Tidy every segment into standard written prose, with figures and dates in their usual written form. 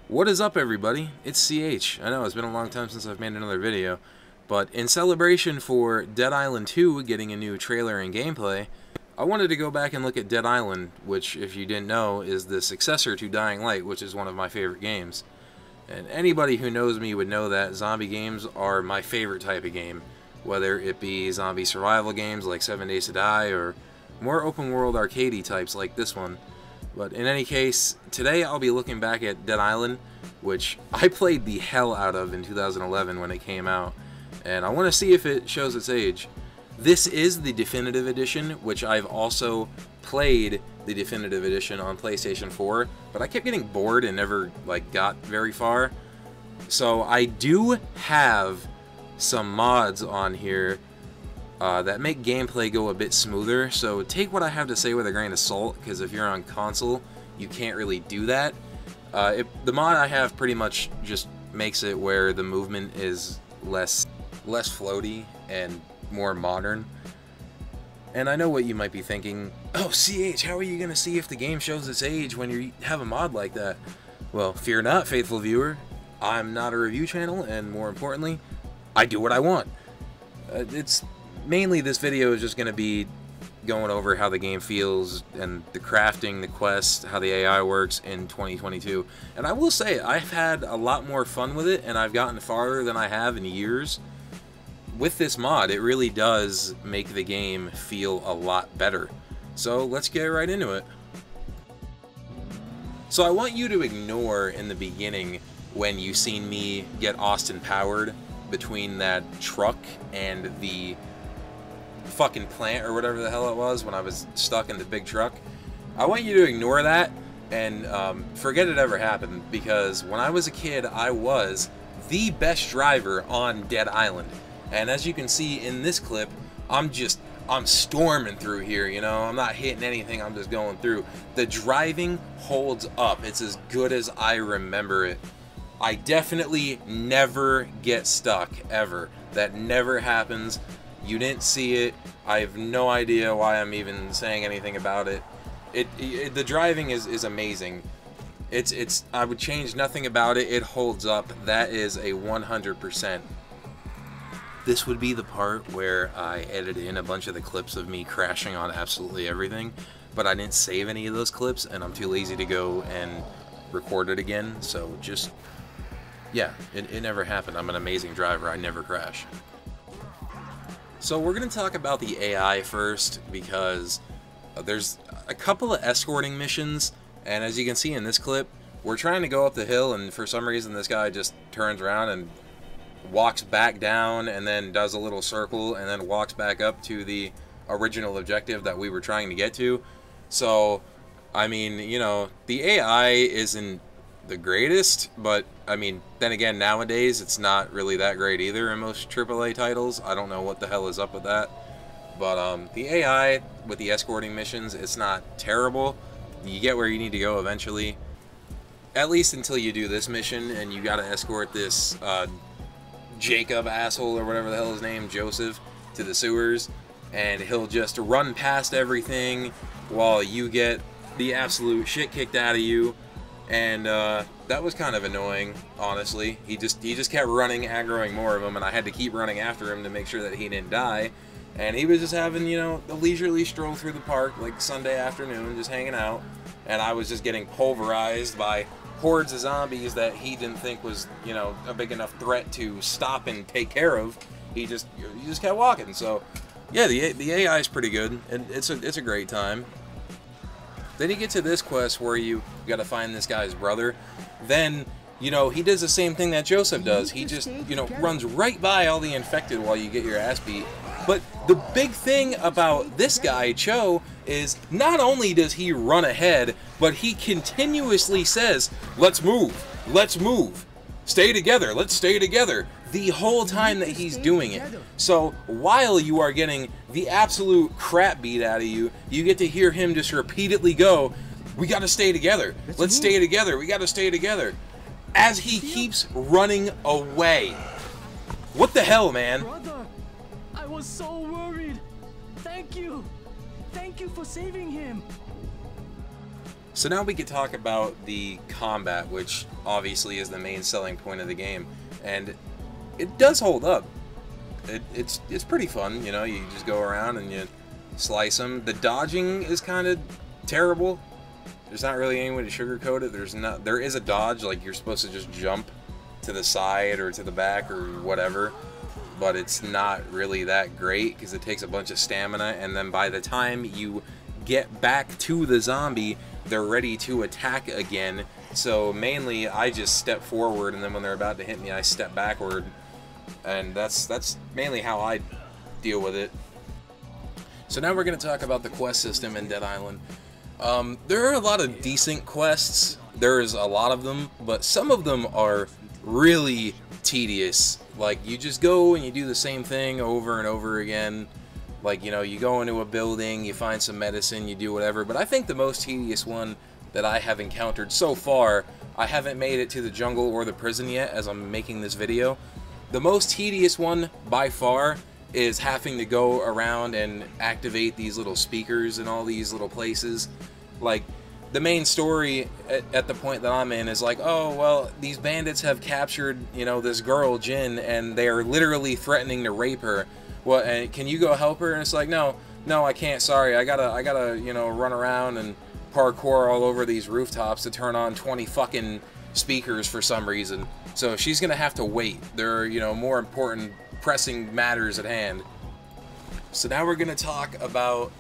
What is up, everybody? It's CH. I know it's been a long time since I've made another video, but in celebration for Dead Island 2 getting a new trailer and gameplay, I wanted to go back and look at Dead Island, which, if you didn't know, is the successor to Dying Light, which is one of my favorite games. And anybody who knows me would know that zombie games are my favorite type of game, whether it be zombie survival games like 7 Days to Die or more open world arcadey types like this one. But in any case, today I'll be looking back at Dead Island, which I played the hell out of in 2011 when it came out, and I want to see if it shows its age. This is the Definitive Edition, which I've also played the Definitive Edition on PlayStation 4, but I kept getting bored and never got very far. So I do have some mods on here that make gameplay go a bit smoother, so take what I have to say with a grain of salt, because if you're on console, you can't really do that. The mod I have pretty much just makes it where the movement is less floaty and more modern. And I know what you might be thinking, oh CH, how are you going to see if the game shows its age when you have a mod like that? Well, fear not, faithful viewer. I'm not a review channel, and more importantly, I do what I want. Mainly this video is just going to be going over how the game feels and the crafting, the quest, how the AI works in 2022. And I will say, I've had a lot more fun with it, and I've gotten farther than I have in years. With this mod, it really does make the game feel a lot better. So let's get right into it. So I want you to ignore in the beginning when you seen me get Austin powered between that truck and the fucking plant or whatever the hell it was when I was stuck in the big truck. I want you to ignore that and forget it ever happened, because when I was a kid I was the best driver on Dead Island, and as you can see in this clip, I'm storming through here, you know. I'm not hitting anything, I'm just going through. The driving holds up. It's as good as I remember it. I definitely never get stuck, ever. That never happens. You didn't see it. I have no idea why I'm even saying anything about it. The driving is amazing. I would change nothing about it. It holds up. That is a 100%. This would be the part where I edited in a bunch of the clips of me crashing on absolutely everything, but I didn't save any of those clips, and I'm too lazy to go and record it again. So just, yeah, it never happened. I'm an amazing driver. I never crash. So we're going to talk about the AI first, because there's a couple of escorting missions, and as you can see in this clip, we're trying to go up the hill, and for some reason this guy just turns around and walks back down and then does a little circle and then walks back up to the original objective that we were trying to get to. So, I mean, you know, the AI isn't the greatest, but I mean, then again, nowadays it's not really that great either in most AAA titles. I don't know what the hell is up with that, but the AI with the escorting missions, it's not terrible. You get where you need to go eventually, at least until you do this mission and you gotta escort this Jacob asshole or whatever the hell his name, Joseph, to the sewers, and he'll just run past everything while you get the absolute shit kicked out of you. And that was kind of annoying, honestly. He just kept running, aggroing more of them, and I had to keep running after him to make sure that he didn't die. And he was just having, you know, a leisurely stroll through the park, like Sunday afternoon, just hanging out. And I was just getting pulverized by hordes of zombies that he didn't think was, you know, a big enough threat to stop and take care of. He just kept walking. So, yeah, the AI is pretty good, and it's a great time. Then you get to this quest where you got to find this guy's brother. Then, you know, he does the same thing that Joseph does. He just, you know, runs right by all the infected while you get your ass beat. But the big thing about this guy, Cho, is not only does he run ahead, but he continuously says, let's move, stay together, let's stay together, the whole time that he's doing it. So while you are getting the absolute crap beat out of you, you get to hear him just repeatedly go, we gotta stay together, let's stay together, we gotta stay together, as he keeps running away. What the hell, man? Brother, I was so worried. Thank you for saving him. So now we could talk about the combat, which obviously is the main selling point of the game, and it does hold up. It's pretty fun, you know. You just go around and you slice them. The dodging is kind of terrible. There's not really any way to sugarcoat it. There is a dodge, like you're supposed to just jump to the side or to the back or whatever, but it's not really that great because it takes a bunch of stamina, and then by the time you get back to the zombie, they're ready to attack again. So mainly I just step forward, and then when they're about to hit me I step backward, and that's mainly how I deal with it. So now we're going to talk about the quest system in Dead Island. There are a lot of decent quests. There's a lot of them, but some of them are really tedious. Like, you just go and you do the same thing over and over again. Like, you know, you go into a building, you find some medicine, you do whatever. But I think the most tedious one that I have encountered so far, I haven't made it to the jungle or the prison yet as I'm making this video. The most tedious one by far is having to go around and activate these little speakers in all these little places. Like, the main story at the point that I'm in is like, oh, well, these bandits have captured, you know, this girl, Jin, and they are literally threatening to rape her. Well, and can you go help her? And it's like, no, I can't, sorry, I gotta, you know, run around and parkour all over these rooftops to turn on 20 fucking speakers for some reason. So she's gonna have to wait. There are, you know, more important, pressing matters at hand. So now we're gonna talk about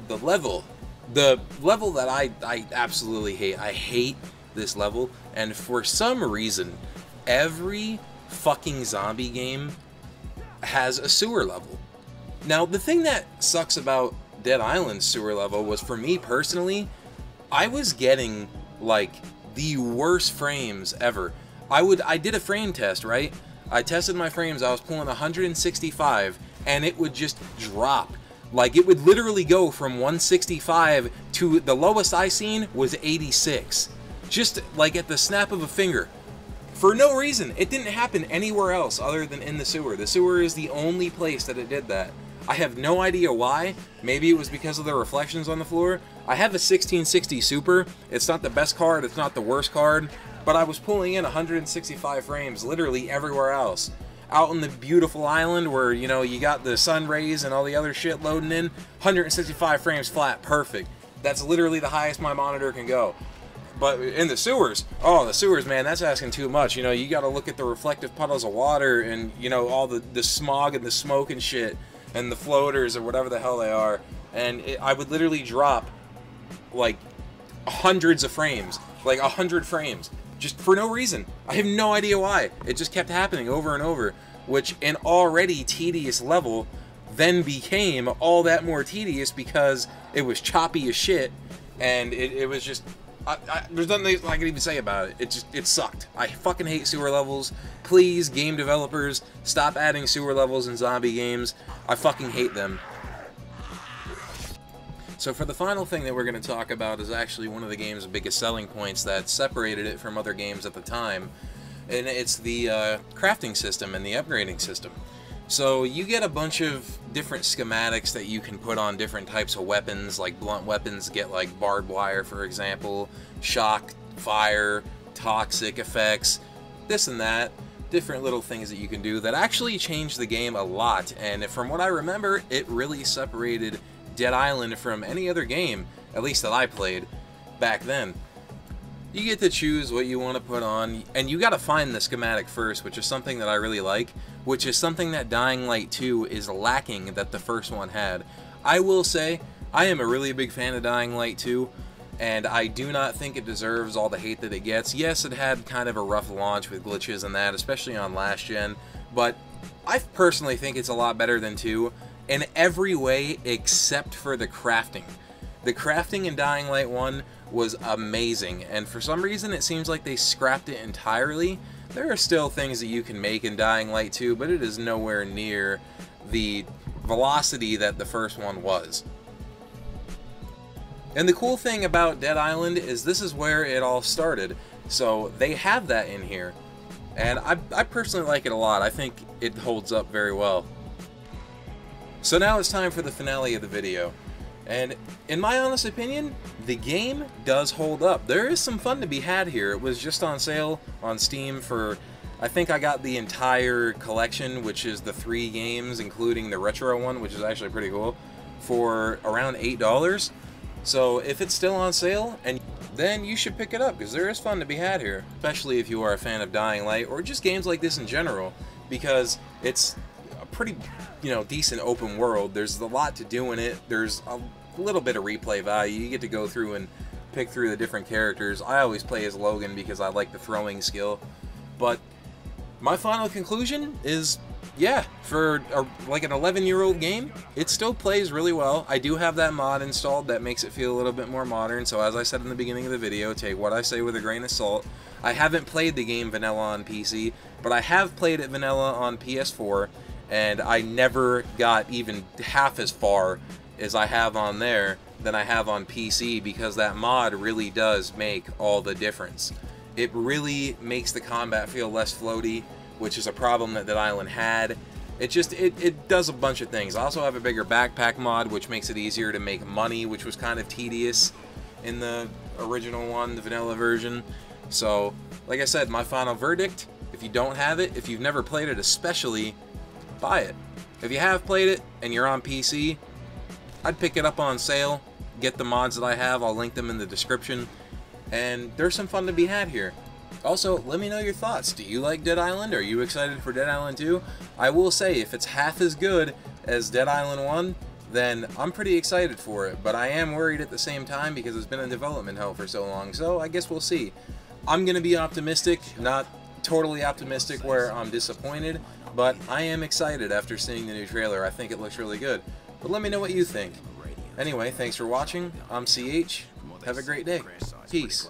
the level. The level that I absolutely hate. I hate this level, and for some reason, every fucking zombie game has a sewer level. Now, the thing that sucks about Dead Island's sewer level was, for me personally, I was getting, like, the worst frames ever. I did a frame test, right? I tested my frames, I was pulling 165, and it would just drop. Like, it would literally go from 165 to the lowest I seen was 86. Just, like, at the snap of a finger. For no reason. It didn't happen anywhere else other than in the sewer. The sewer is the only place that it did that. I have no idea why. Maybe it was because of the reflections on the floor. I have a 1660 Super. It's not the best card, it's not the worst card, but I was pulling in 165 frames literally everywhere else. Out on the beautiful island where, you know, you got the sun rays and all the other shit loading in, 165 frames flat, perfect. That's literally the highest my monitor can go. But in the sewers, oh, the sewers, man, that's asking too much. You know, you got to look at the reflective puddles of water and, you know, all the smog and the smoke and shit and the floaters or whatever the hell they are. And I would literally drop, like, hundreds of frames, like 100 frames, just for no reason. I have no idea why. It just kept happening over and over, which an already tedious level then became all that more tedious because it was choppy as shit, and it was just... there's nothing I can even say about it. It sucked. I fucking hate sewer levels. Please, game developers, stop adding sewer levels in zombie games. I fucking hate them. So for the final thing that we're going to talk about is actually one of the game's biggest selling points that separated it from other games at the time, and it's the crafting system and the upgrading system. So you get a bunch of different schematics that you can put on different types of weapons. Like blunt weapons get like barbed wire, for example, shock, fire, toxic effects, this and that. Different little things that you can do that actually change the game a lot, and from what I remember, it really separated Dead Island from any other game, at least that I played back then. You get to choose what you want to put on, and you got to find the schematic first, which is something that I really like, which is something that Dying Light 2 is lacking that the first one had. I will say, I am a really big fan of Dying Light 2, and I do not think it deserves all the hate that it gets. Yes, it had kind of a rough launch with glitches and that, especially on last gen, but I personally think it's a lot better than 2 in every way except for the crafting. The crafting in Dying Light 1 was amazing, and for some reason it seems like they scrapped it entirely. There are still things that you can make in Dying Light 2, but it is nowhere near the velocity that the first one was. And the cool thing about Dead Island is this is where it all started, so they have that in here. And I personally like it a lot. I think it holds up very well. So now it's time for the finale of the video. And in my honest opinion, the game does hold up. There is some fun to be had here. It was just on sale on Steam for, I think I got the entire collection, which is the 3 games, including the retro one, which is actually pretty cool, for around $8. So if it's still on sale, and then you should pick it up, because there is fun to be had here, especially if you are a fan of Dying Light, or just games like this in general, because it's a pretty, you know, decent open world. There's a lot to do in it. There's a little bit of replay value. You get to go through and pick through the different characters. I always play as Logan because I like the throwing skill. But my final conclusion is, yeah, for like an 11-year-old game, it still plays really well. I do have that mod installed that makes it feel a little bit more modern, so as I said in the beginning of the video, take what I say with a grain of salt. I haven't played the game vanilla on PC, but I have played it vanilla on PS4, and I never got even half as far as I have on there than I have on PC, because that mod really does make all the difference. It really makes the combat feel less floaty, which is a problem that Dead Island had. It does a bunch of things. I also have a bigger backpack mod, which makes it easier to make money, which was kind of tedious in the original one, the vanilla version. So, like I said, my final verdict, if you don't have it, if you've never played it especially, buy it. If you have played it and you're on PC, I'd pick it up on sale, get the mods that I have, I'll link them in the description, and there's some fun to be had here. Also, let me know your thoughts. Do you like Dead Island? Are you excited for Dead Island 2? I will say, if it's half as good as Dead Island 1, then I'm pretty excited for it, but I am worried at the same time because it's been in development hell for so long, so I guess we'll see. I'm going to be optimistic, not totally optimistic where I'm disappointed, but I am excited after seeing the new trailer. I think it looks really good. But let me know what you think. Anyway, thanks for watching. I'm CH. Have a great day. Peace.